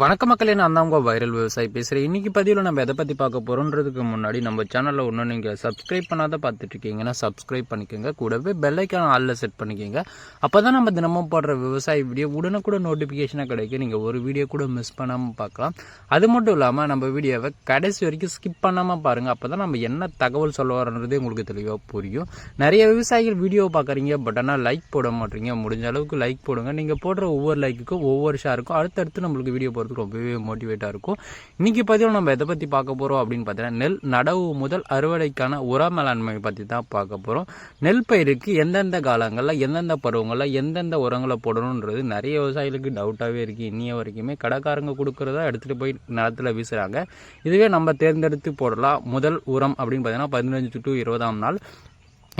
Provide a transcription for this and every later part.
வணக்க மக்களே, நான் தான் உங்கள் வைரல் விவசாயி பேசுகிறேன். இன்றைக்கி பதிவில் நம்ம எதை பற்றி பார்க்க போகிறோன்றதுக்கு முன்னாடி நம்ம சேனலில் ஒன்றும் நீங்கள் சப்ஸ்கிரைப் பண்ணாத பார்த்துட்ருக்கீங்கன்னா சப்ஸ்கிரைப் பண்ணிக்கோங்க. கூடவே பெல்லைக்கான ஆளில் செட் பண்ணிக்கோங்க. அப்போ தான் நம்ம தினமும் போடுற விவசாய வீடியோ உடனுக்குடன் நோட்டிஃபிகேஷனாக கிடைக்கும். நீங்கள் ஒரு வீடியோ கூட மிஸ் பண்ணாமல் பார்க்கலாம். அது மட்டும் இல்லாமல் நம்ம வீடியோவை கடைசி வரைக்கும் ஸ்கிப் பண்ணாமல் பாருங்கள். அப்போ தான் நம்ம என்ன தகவல் சொல்ல வரோன்றதே உங்களுக்கு தெளிவாக புரியும். நிறைய விவசாயிகள் வீடியோ பார்க்குறீங்க, பட் ஆனால் லைக் போட மாட்டீங்க. முடிஞ்ச அளவுக்கு லைக் போடுங்க. நீங்கள் போடுற ஒவ்வொரு லைக்குக்கும் ஒவ்வொரு ஷேருக்கும் அடுத்தடுத்து நம்மளுக்கு வீடியோ போகிறதுக்கு ரொம்பவே மோட்டிவேட்டாக இருக்கும். இன்றைக்கி பதிவில் நம்ம எதை பற்றி பார்க்க போகிறோம் அப்படின்னு பார்த்தீங்கன்னா, நெல் நடவு முதல் அறுவடைக்கான உர மேலாண்மை பற்றி தான் பார்க்க போகிறோம். நெல் பயிருக்கு எந்தெந்த காலங்களில் எந்தெந்த பருவங்களில் எந்தெந்த உரங்களை போடணுன்றது நிறைய விவசாயிகளுக்கு டவுட்டாகவே இருக்குது. இன்னைய வரைக்குமே கடைக்காரங்க கொடுக்குறதா எடுத்துகிட்டு போய் நிலத்தில் வீசுகிறாங்க. இதுவே நம்ம தேர்ந்தெடுத்து போடலாம். முதல் உரம் அப்படின்னு பார்த்தீங்கன்னா 15 to 20ஆம் நாள்,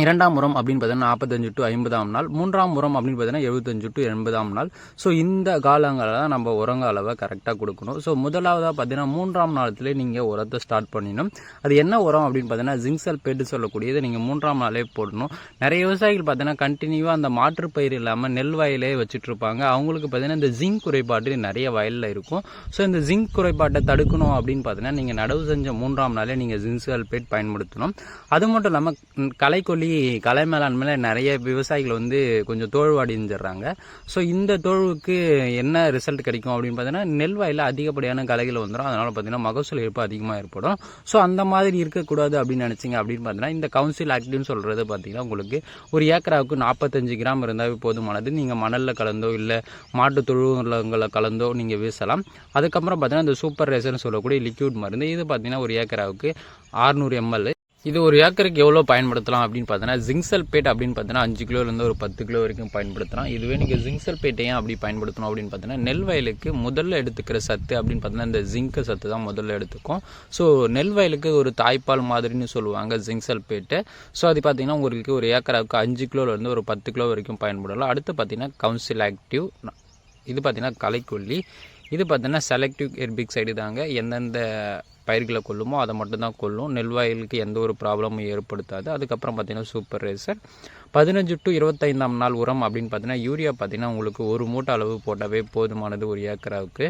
இரண்டாம் உரம் அப்படின்னு பார்த்தீங்கன்னா 45 to 50ஆம் நாள், மூன்றாம் உரம் அப்படின்னு பார்த்தீங்கன்னா 75 to 80ஆம் நாள். ஸோ இந்த காலங்களில் தான் நம்ம உரங்க அளவை கரெக்டாக கொடுக்கணும். ஸோ முதலாவதாக பார்த்தீங்கன்னா 3ஆம் நாளத்துலேயே நீங்கள் உரத்தை ஸ்டார்ட் பண்ணிடணும். அது என்ன உரம் அப்படின்னு பார்த்தீங்கன்னா ஜிங்க் சல்பேட் சொல்லக்கூடியது நீங்கள் 3ஆம் நாளே போடணும். நிறைய விவசாயிகள் பார்த்தீங்கன்னா கண்டினியூவாக அந்த மாற்று பயிர் இல்லாமல் நெல் வயலே வச்சுட்டு இருப்பாங்க. அவங்களுக்கு பார்த்தீங்கன்னா இந்த ஜிங்க் குறைபாடு நிறைய வயலில் இருக்கும். ஸோ இந்த ஜிங்க் குறைபாட்டை தடுக்கணும் அப்படின்னு பார்த்தீங்கன்னா நீங்கள் நடவு செஞ்ச 3ஆம் நாளே நீங்கள் ஜிங்க் சல்பேட் பயன்படுத்தணும். அது மட்டும் இல்லாமல் கலை மேலாண்மையில் நிறைய விவசாயிகள் கொஞ்சம் தோல்வடைஞ்சிடுறாங்க. ஸோ இந்த தோல்வுக்கு என்ன ரிசல்ட் கிடைக்கும் அப்படின்னு பார்த்தீங்கன்னா நெல் வயலில் அதிகப்படியான களைகள் வந்துடும். அதனால் பார்த்தீங்கன்னா மகசூல் இழப்பு அதிகமாக ஏற்படும். ஸோ அந்த மாதிரி இருக்கக்கூடாது அப்படின்னு நினச்சிங்க அப்படின்னு பார்த்தீங்கன்னா இந்த கவுன்சில் ஆக்டிவ்னு சொல்கிறது பார்த்தீங்கன்னா உங்களுக்கு ஒரு ஏக்கராவுக்கு 45 கிராம் இருந்தாவே போதுமானது. நீங்கள் மணலில் கலந்தோ இல்லை மாட்டு தொழுவங்களை கலந்தோ நீங்கள் வீசலாம். அதுக்கப்புறம் பார்த்தீங்கன்னா இந்த சூப்பர் ரேசர்னு சொல்லக்கூடிய லிக்விட் மருந்து, இது பார்த்தீங்கன்னா ஒரு ஏக்கராவுக்கு 600 ml. இது ஒரு ஏக்கருக்கு எவ்வளோ பயன்படுத்தலாம் அப்படின்னு பார்த்தீங்கன்னா ஜிங்க் சல்பேட் அப்படின்னு பார்த்தீங்கன்னா 5 கிலோலேருந்து ஒரு 10 கிலோ வரைக்கும் பயன்படுத்தலாம். இதுவே நீங்கள் ஜிங்க் சல்பேட் ஏன் அப்படி பயன்படுத்தணும் அப்படின்னு பார்த்தீங்கன்னா நெல் வயலுக்கு முதல்ல எடுத்துக்கிற சத்து அப்படின்னு பார்த்தீங்கன்னா இந்த ஜிங்க் சத்து தான் முதல்ல எடுத்துக்கும். ஸோ நெல் வயலுக்கு ஒரு தாய்ப்பால் மாதிரின்னு சொல்லுவாங்க ஜிங்க் சல்பேட்டு. ஸோ அது பார்த்தீங்கன்னா உங்களுக்கு ஒரு ஏக்கராவுக்கு 5 கிலோலேருந்து ஒரு 10 கிலோ வரைக்கும் பயன்படலாம். அடுத்து பார்த்தீங்கன்னா கவுன்சில் ஆக்டிவ், இது பார்த்தீங்கன்னா களைக்கொல்லி, இது பார்த்தீங்கன்னா செலக்டிவ் ஹெர்பிசைடு தாங்க. எந்தெந்த பயிர்களை கொல்லுமோ அதை மட்டும்தான் கொல்லும். நெல் வயலுக்கு எந்த ஒரு ப்ராப்ளமும் ஏற்படுத்தாது. அதுக்கப்புறம் பார்த்தீங்கன்னா சூப்பர் ரேசர். 15 to 25ஆம் நாள் உரம் அப்படின்னு பார்த்தீங்கன்னா யூரியா பார்த்தீங்கன்னா உங்களுக்கு ஒரு மூட்டை அளவு போட்டாவே போதுமானது. ஒரு ஏக்கராவுக்கு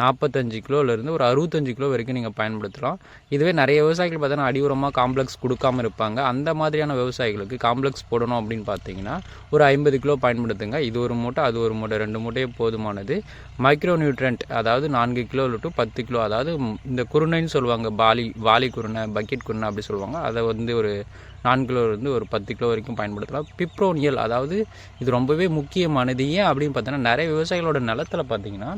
45 கிலோலேருந்து ஒரு 65 கிலோ வரைக்கும் நீங்கள் பயன்படுத்தலாம். இதுவே நிறைய விவசாயிகள் பார்த்தீங்கன்னா அடி உரமாக காம்ப்ளெக்ஸ் கொடுக்காமல் இருப்பாங்க. அந்த மாதிரியான விவசாயிகளுக்கு காம்ப்ளெக்ஸ் போடணும் அப்படின்னு பார்த்தீங்கன்னா ஒரு 50 கிலோ பயன்படுத்துங்க. இது ஒரு மூட்டை, அது ஒரு மூட்டை, 2 மூட்டையே போதுமானது. மைக்ரோ நியூட்ரண்ட் அதாவது 4 கிலோ to 10 கிலோ, அதாவது இந்த குருணைன்னு சொல்லுவாங்க, வாலி குருணை, பக்கெட் குருணை அப்படி சொல்லுவாங்க. அதை ஒரு 4 கிலோலேருந்து ஒரு 10 கிலோ வரைக்கும் பயன்படுத்தலாம். பிப்ரோனியல், அதாவது இது ரொம்பவே முக்கியமானது. ஏன் அப்படின்னு பார்த்தீங்கன்னா நிறைய விவசாயிகளோட நிலத்தில் பார்த்தீங்கன்னா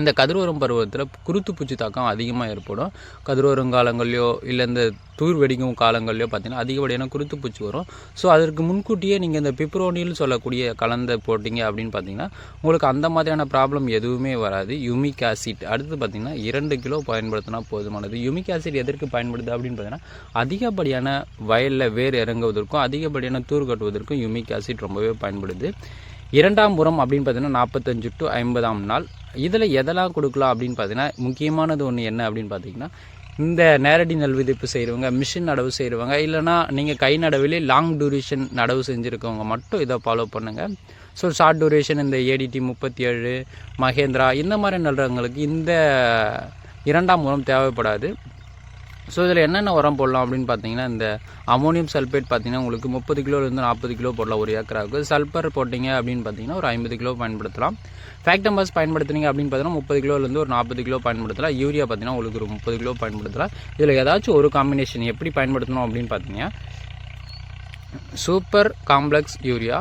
இந்த கதிரோரம் பருவத்தில் குருத்து பூச்சி தாக்கம் அதிகமாக ஏற்படும். கதிரோரம் காலங்கள்லையோ இல்லை இந்த தூர் வெடிக்கும் காலங்கள்லையோ பார்த்தீங்கன்னா அதிகப்படியான குருத்து பூச்சி வரும். ஸோ அதற்கு முன்கூட்டியே நீங்கள் இந்த பிப்ரோனில் சொல்லக்கூடிய கலந்த போட்டிங்க அப்படின்னு பார்த்தீங்கன்னா உங்களுக்கு அந்த மாதிரியான ப்ராப்ளம் எதுவுமே வராது. யூமிக் ஆசிட் அடுத்து பார்த்தீங்கன்னா 2 கிலோ பயன்படுத்தினா போதுமானது. யூமிக் ஆசிட் எதற்கு பயன்படுது அப்படின்னு பார்த்தீங்கன்னா அதிகப்படியான வயலில் வேர் இறங்குவதற்கும் அதிகப்படியான தூர் கட்டுவதற்கும் யூமிக் ஆசிட் ரொம்பவே பயன்படுது. இரண்டாம் உரம் அப்படின்னு பார்த்தீங்கன்னா 45 to 50ஆம் நாள். இதில் எதெல்லாம் கொடுக்கலாம் அப்படின்னு பார்த்தீங்கன்னா முக்கியமானது ஒன்று என்ன அப்படின்னு பார்த்தீங்கன்னா இந்த நேரடி நெல் விதைப்பு செய்கிறவங்க, மிஷின் நடவு செய்கிறவங்க, இல்லைனா நீங்கள் கை நடவிலே லாங் டூரேஷன் நடவு செஞ்சுருக்கவங்க மட்டும் இதை ஃபாலோ பண்ணுங்கள். ஸோ ஷார்ட் டூரேஷன் இந்த ADT 37, மகேந்திரா இந்த மாதிரி நடுறவங்களுக்கு இந்த இரண்டாம் உரம் தேவைப்படாது. ஸோ இதில் என்னென்ன உரம் போடலாம் அப்படின்னு பார்த்தீங்கன்னா இந்த அமோனியம் சல்பேட் பார்த்தீங்கன்னா உங்களுக்கு 30 கிலோலேருந்து 40 கிலோ போடலாம் ஒரு ஏக்கராவுக்கு. சல்பர் போட்டிங்க அப்படின்னு பார்த்தீங்கன்னா ஒரு 50 கிலோ பயன்படுத்தலாம். ஃபேக்டம்பஸ் பயன்படுத்துனீங்க அப்படின்னு பார்த்தீங்கன்னா 30 கிலோலேருந்து ஒரு 40 கிலோ பயன்படுத்தலாம். யூரியா பார்த்தீங்கன்னா உங்களுக்கு ஒரு 30 கிலோ பயன்படுத்தலாம். இதில் ஏதாச்சும் ஒரு காம்பினேஷன் எப்படி பயன்படுத்தணும் அப்படின்னு பார்த்தீங்கன்னா சூப்பர் காம்ப்ளெக்ஸ் யூரியா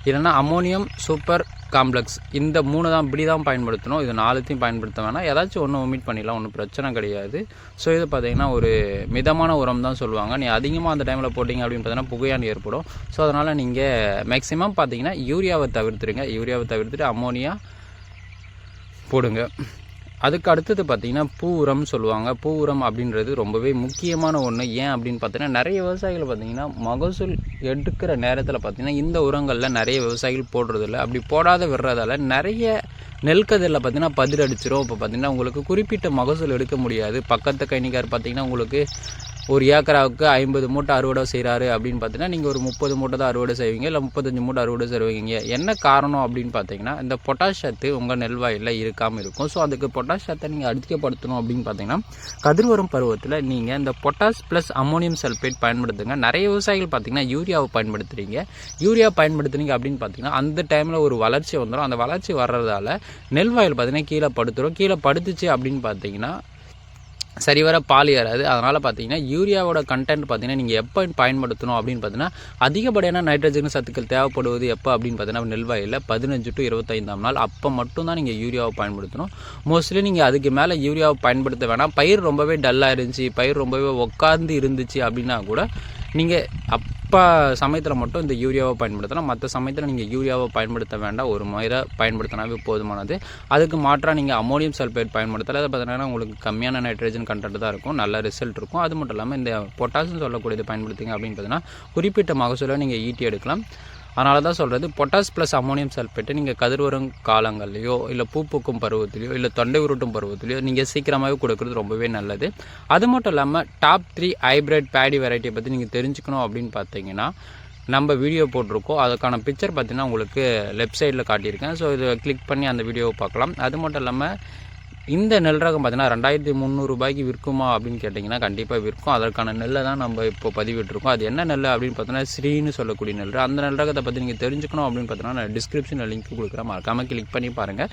இல்லைன்னா அமோனியம் சூப்பர் காம்ப்ளெக்ஸ், இந்த 3 தான் இப்படி தான் பயன்படுத்தணும். இது 4த்தையும் பயன்படுத்த வேணாம். ஏதாச்சும் ஒன்று ஒமிட் பண்ணிடலாம், ஒன்றும் பிரச்சனை கிடையாது. ஸோ இது பார்த்தீங்கன்னா ஒரு மிதமான உரம் தான் சொல்லுவாங்க. நீ அதிகமாக அந்த டைமில் போட்டிங்க அப்படின்னு பார்த்தீங்கன்னா புகையான் ஏற்படும். ஸோ அதனால் நீங்கள் மேக்ஸிமம் பார்த்தீங்கன்னா யூரியாவை தவிர்த்துருங்க. யூரியாவை தவிர்த்துட்டு அமோனியா போடுங்க. அதுக்கு அடுத்தது பார்த்தீங்கன்னா பூ உரம்னு சொல்லுவாங்க. பூ உரம் அப்படின்றது ரொம்பவே முக்கியமான ஒன்று. ஏன் அப்படின்னு பார்த்தீங்கன்னா நிறைய விவசாயிகள் பார்த்தீங்கன்னா மகசூல் எடுக்கிற நேரத்தில் பார்த்தீங்கன்னா இந்த உரங்களில் நிறைய விவசாயிகள் போடுறதில்ல. அப்படி போடாத விடுறதால நிறைய நெல்கதிரில் பார்த்தீங்கன்னா பதிர் அடிச்சிடும். இப்போ பார்த்தீங்கன்னா உங்களுக்கு குறிப்பிட்ட மகசூல் எடுக்க முடியாது. பக்கத்து கைனிக்கார் பார்த்தீங்கன்னா உங்களுக்கு ஒரு ஏக்கராவுக்கு 50 மூட்டை அறுவடை செய்கிறாரு அப்படின்னு பார்த்தீங்கன்னா நீங்கள் ஒரு 30 மூட்டை தான் அறுவடை செய்வீங்க, இல்லை 35 மூட்டை அறுவடை செய்வீங்க. என்ன காரணம் அப்படின்னு பார்த்தீங்கன்னா இந்த பொட்டாஷ் சத்து உங்கள் நெல்வாயில் இருக்காமல் இருக்கும். ஸோ அதுக்கு பொட்டாஷ் சத்தை நீங்கள் அதிகப்படுத்தணும் அப்படின்னு பார்த்தீங்கன்னா கதிர் வரும் பருவத்தில் நீங்கள் இந்த பொட்டாஷ் ப்ளஸ் அம்மோனியம் சல்ஃபேட் பயன்படுத்துங்க. நிறைய விவசாயிகள் பார்த்தீங்கன்னா யூரியாவை பயன்படுத்துகிறீங்க. யூரியா பயன்படுத்துனீங்க அப்படின்னு பார்த்தீங்கன்னா அந்த டைமில் ஒரு வளர்ச்சி வந்துடும். அந்த வளர்ச்சி வர்றதால நெல்வாயில் பார்த்தீங்கன்னா கீழே படுத்துரும். கீழே படுத்துச்சு அப்படின்னு பார்த்தீங்கன்னா சரிவர பால் ஏறாது. அதனால் பார்த்தீங்கன்னா யூரியாவோட கண்டென்ட் பார்த்தீங்கன்னா நீங்கள் எப்போ பயன்படுத்தணும் அப்படின்னு பார்த்தீங்கன்னா அதிகப்படியான நைட்ரஜன் சத்துக்கள் தேவைப்படுவது எப்போ அப்படின்னு பார்த்தீங்கன்னா நெல்வாயில் 15 to 25ஆம் நாள் அப்போ மட்டும்தான் நீங்கள் யூரியாவை பயன்படுத்தணும். மோஸ்ட்லி நீங்கள் அதுக்கு மேலே யூரியாவை பயன்படுத்த வேணாம். பயிர் ரொம்பவே டல்லாக இருந்துச்சு, பயிர் ரொம்பவே உட்கார்ந்து இருந்துச்சு அப்படின்னா கூட நீங்கள் அப்போ சமயத்தில் மட்டும் இந்த யூரியாவை பயன்படுத்தலாம். மற்ற சமயத்தில் நீங்கள் யூரியாவை பயன்படுத்த வேண்டாம். ஒரு முறை பயன்படுத்தினாவே போதுமானது. அதுக்கு மாற்றாக நீங்கள் அம்மோனியம் சல்ஃபேட் பயன்படுத்தலாம். அதை பார்த்தீங்கன்னா உங்களுக்கு கம்மியான நைட்ரஜன் கண்டென்ட் தான் இருக்கும், நல்ல ரிசல்ட் இருக்கும். அது மட்டும் இல்லாமல் இந்த பொட்டாசியம் சொல்லக்கூடியது பயன்படுத்திங்க அப்படின்னு பார்த்தீங்கன்னா குறிப்பிட்ட மகசூலை நீங்கள் ஈட்டி எடுக்கலாம். அதனால தான் சொல்கிறது பொட்டாஸ் ப்ளஸ் அம்மோனியம் சல்ஃபேட்டு நீங்கள் கதிர்வரும் காலங்கள்லையோ இல்லை பூ பூக்கும் பருவத்திலையோ இல்லை தொண்டை உருட்டும் பருவத்திலையோ நீங்கள் சீக்கிரமாகவே கொடுக்குறது ரொம்பவே நல்லது. அது மட்டும் இல்லாமல் டாப் 3 ஹைப்ரிட் பேடி வெரைட்டியை பற்றி நீங்கள் தெரிஞ்சுக்கணும் அப்படின்னு பார்த்தீங்கன்னா நம்ம வீடியோ போட்டிருக்கோம். அதுக்கான பிக்சர் பார்த்தீங்கன்னா உங்களுக்கு லெஃப்ட் சைடில் காட்டியிருக்கேன். ஸோ இதை கிளிக் பண்ணி அந்த வீடியோவை பார்க்கலாம். அது மட்டும் இல்லாமல் இந்த நெல் ரகம் பார்த்தீங்கன்னா 2300 ரூபாய்க்கு விற்குமா அப்படின்னு கேட்டிங்கன்னா கண்டிப்பாக விற்கும். அதற்கான நெல்லை தான் நம்ம இப்போ பதிவிட்டிருக்கோம். அது என்ன நெல் அப்படின்னு பார்த்தீங்கன்னா ஸ்ரீன்னு சொல்லக்கூடிய நெல். அந்த நெல் ரகத்தை பற்றி நீங்கள் தெரிஞ்சுக்கணும் அப்படின்னு பார்த்தீங்கன்னா நான் டிஸ்கிரிப்ஷனில் லிங்க் கொடுக்குறேன், மறக்காமல் கிளிக் பண்ணி பாருங்கள்.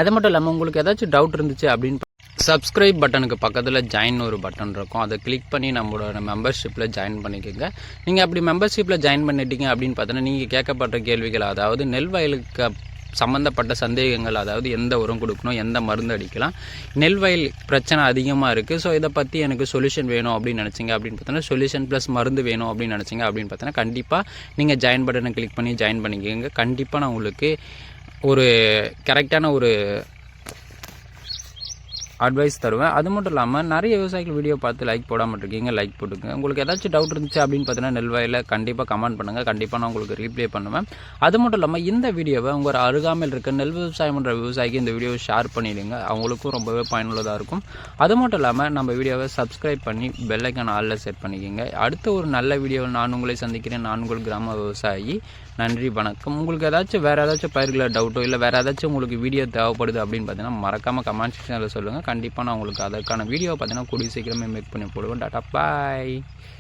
அது மட்டும் இல்லாமல் உங்களுக்கு ஏதாச்சும் டவுட் இருந்துச்சு அப்படின்னு சப்ஸ்கிரைப் பட்டனுக்கு பக்கத்தில் ஜாயின் ஒரு பட்டன் இருக்கும், அதை கிளிக் பண்ணி நம்மளோட மெம்பர்ஷிப்பில் ஜாயின் பண்ணிக்கோங்க. நீங்கள் அப்படி மெம்பர்ஷிப்பில் ஜாயின் பண்ணிட்டீங்க அப்படின்னு பார்த்தீங்கன்னா நீங்கள் கேட்கப்பட்ட கேள்விகள், அதாவது நெல் வயலுக்கு சம்மந்தப்பட்ட சந்தேகங்கள், அதாவது எந்த உரம் கொடுக்கணும், எந்த மருந்து அடிக்கலாம், நெல் வயல் பிரச்சனை அதிகமாக இருக்குது, ஸோ இதை பற்றி எனக்கு சொல்யூஷன் வேணும் அப்படின்னு நினச்சிங்க அப்படின்னு பார்த்தீங்கன்னா சொல்யூஷன் ப்ளஸ் மருந்து வேணும் அப்படின்னு நினச்சிங்க அப்படின்னு பார்த்தீங்கன்னா கண்டிப்பாக நீங்கள் ஜாயின் பட்டனை கிளிக் பண்ணி ஜாயின் பண்ணிக்கோங்க. கண்டிப்பாக நான் உங்களுக்கு ஒரு கரெக்டான ஒரு அட்வைஸ் தருவேன். அது மட்டும் இல்லாமல் நிறைய விவசாயிகள் வீடியோ பார்த்து லைக் போடாமல் இருக்கீங்க, லைக் போட்டுங்க. உங்களுக்கு ஏதாச்சும் டவுட் இருந்துச்சு அப்படின்னு பார்த்தீங்கன்னா நெல் வயலில் கண்டிப்பாக கமெண்ட் பண்ணுங்கள், கண்டிப்பாக நான் உங்களுக்கு ரீப்ளே பண்ணுவேன். அது மட்டும் இல்லாமல் இந்த வீடியோவை உங்கள் அருகாமையில் இருக்க நெல் விவசாயம் பண்ணுற விவசாயிக்கு இந்த வீடியோவை ஷேர் பண்ணிவிடுங்க, அவங்களுக்கும் ரொம்பவே பயனுள்ளதாக இருக்கும். அது மட்டும் இல்லாமல் நம்ம வீடியோவை சப்ஸ்கிரைப் பண்ணி பெல் ஐக்கான் ஆல்ல செட் பண்ணிக்கோங்க. அடுத்த ஒரு நல்ல வீடியோவில் நான் உங்களை சந்திக்கிறேன். நான் உங்கள் கிராம விவசாயி. நன்றி, வணக்கம். உங்களுக்கு ஏதாச்சும் வேறு ஏதாச்சும் பயிர்களை டவுட்டோ இல்லை வேறு ஏதாச்சும் உங்களுக்கு வீடியோ தேவைப்படுது அப்படின்னு பார்த்தீங்கன்னா மறக்காமல் கமெண்ட் செக்ஷனில் சொல்லுங்கள். கண்டிப்பாக நான் உங்களுக்கு அதற்கான வீடியோ பார்த்தீங்கன்னா கூடிய சீக்கிரமே மேக் பண்ணி போடுவேன். டாடா, பாய்.